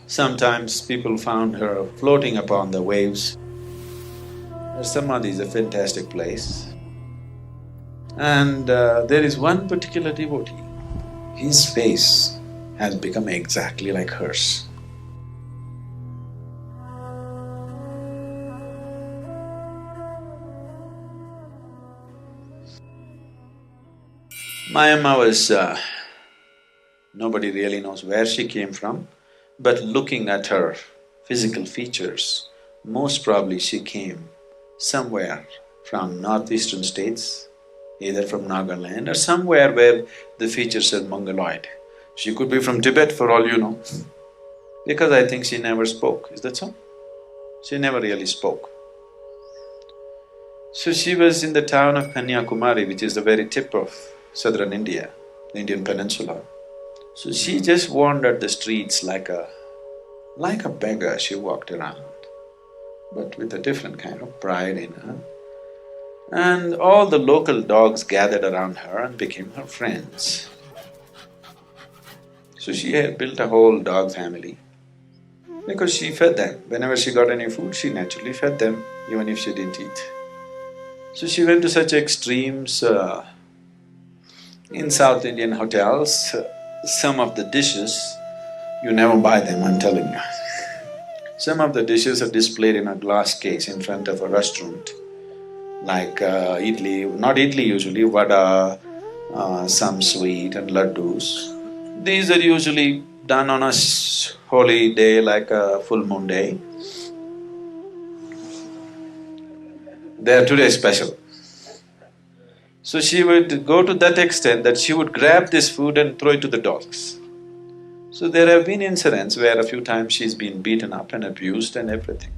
Sometimes people found her floating upon the waves. Her samadhi is a fantastic place. And there is one particular devotee, his face has become exactly like hers. Mayamma was… nobody really knows where she came from, but looking at her physical features, most probably she came somewhere from northeastern states, either from Nagaland or somewhere where the features are mongoloid. She could be from Tibet for all you know, because I think she never spoke, is that so? She never really spoke. So she was in the town of Kanyakumari, which is the very tip of southern India, the Indian peninsula. So she just wandered the streets like a beggar. She walked around, but with a different kind of pride in her. And all the local dogs gathered around her and became her friends. So she had built a whole dog family because she fed them. Whenever she got any food, she naturally fed them, even if she didn't eat. So she went to such extremes. In South Indian hotels, some of the dishes, you never buy them, I'm telling you. Some of the dishes are displayed in a glass case in front of a restaurant, like idli, not idli usually, vada, some sweet and laddus. These are usually done on a holy day like a full moon day. They are today special. So she would go to that extent that she would grab this food and throw it to the dogs. So there have been incidents where a few times she's been beaten up and abused and everything.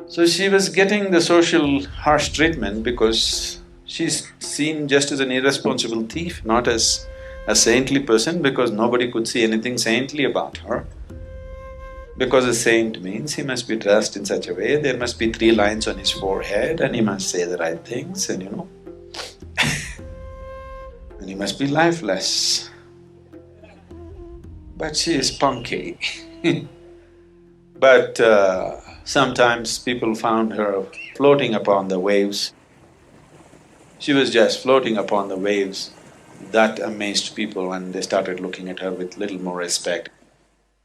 So she was getting the social harsh treatment because she's seen just as an irresponsible thief, not as a saintly person, because nobody could see anything saintly about her. Because a saint means he must be dressed in such a way, there must be 3 lines on his forehead and he must say the right things and and he must be lifeless. But she is punky. But sometimes people found her floating upon the waves. She was just floating upon the waves. That amazed people and they started looking at her with little more respect.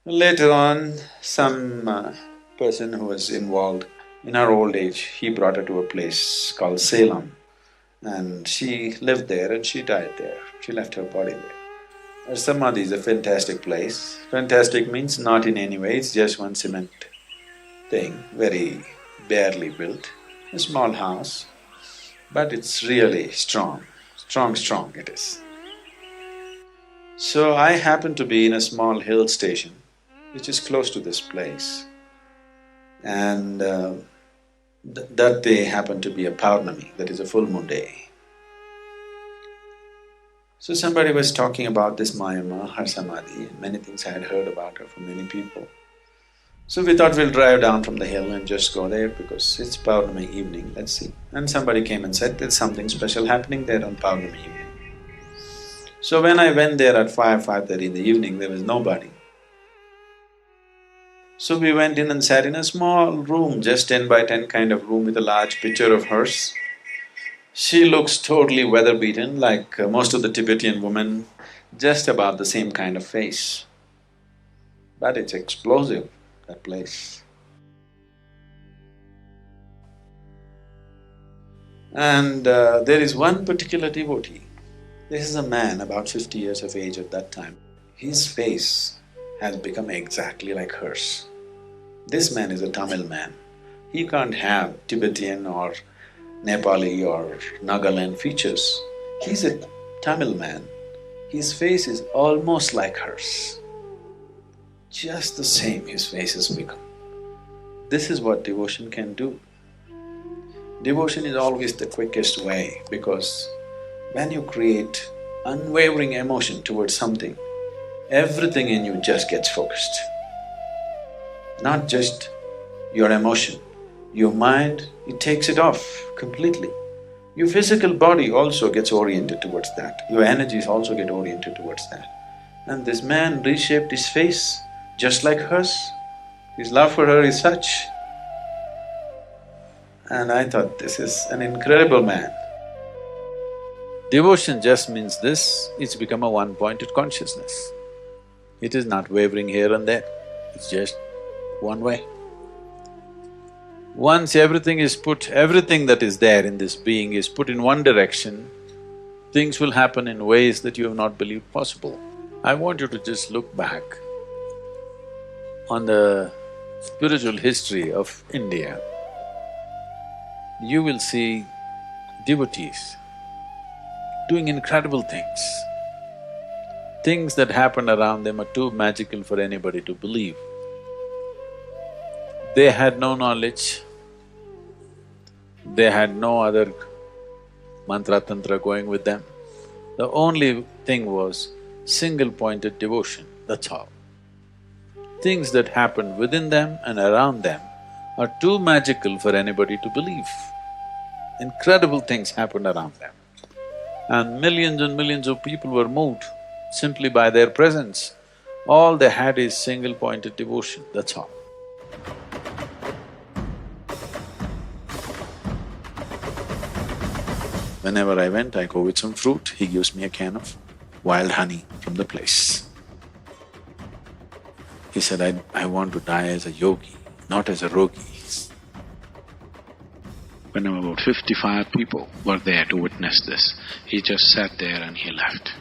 Later on, some person who was involved in her old age, he brought her to a place called Salem, and she lived there and she died there. She left her body there. Her samadhi is a fantastic place. Fantastic means not in any way, it's just one cement thing, very barely built, a small house, but it's really strong, strong it is. So I happen to be in a small hill station which is close to this place. And that day happened to be a Paurnami, that is a full moon day. So somebody was talking about this Mayamma, her samadhi, and many things I had heard about her from many people. So we thought we'll drive down from the hill and just go there because it's Paurnami evening, let's see. And somebody came and said there's something special happening there on Paurnami evening. So when I went there at 5:30 in the evening, there was nobody. So we went in and sat in a small room, just 10 by 10 kind of room with a large picture of hers. She looks totally weather-beaten, like most of the Tibetan women, just about the same kind of face. But it's explosive, that place. And there is one particular devotee. This is a man about 50 years of age at that time. His face has become exactly like hers. This man is a Tamil man. He can't have Tibetan or Nepali or Nagaland features. He's a Tamil man. His face is almost like hers. Just the same his face has become. This is what devotion can do. Devotion is always the quickest way because when you create unwavering emotion towards something, everything in you just gets focused. Not just your emotion, your mind, it takes it off completely. Your physical body also gets oriented towards that, your energies also get oriented towards that. And this man reshaped his face just like hers. His love for her is such. And I thought, this is an incredible man. Devotion just means this, it's become a one-pointed consciousness. It is not wavering here and there, it's just one way. Once everything that is there in this being is put in one direction, things will happen in ways that you have not believed possible. I want you to just look back on the spiritual history of India. You will see devotees doing incredible things. Things that happened around them are too magical for anybody to believe. They had no knowledge, they had no other mantra tantra going with them. The only thing was single-pointed devotion, that's all. Things that happened within them and around them are too magical for anybody to believe. Incredible things happened around them. And millions of people were moved simply by their presence. All they had is single-pointed devotion, that's all. Whenever I went, I go with some fruit, he gives me a can of wild honey from the place. He said, I want to die as a yogi, not as a rogi. When about 55 people were there to witness this, he just sat there and he left.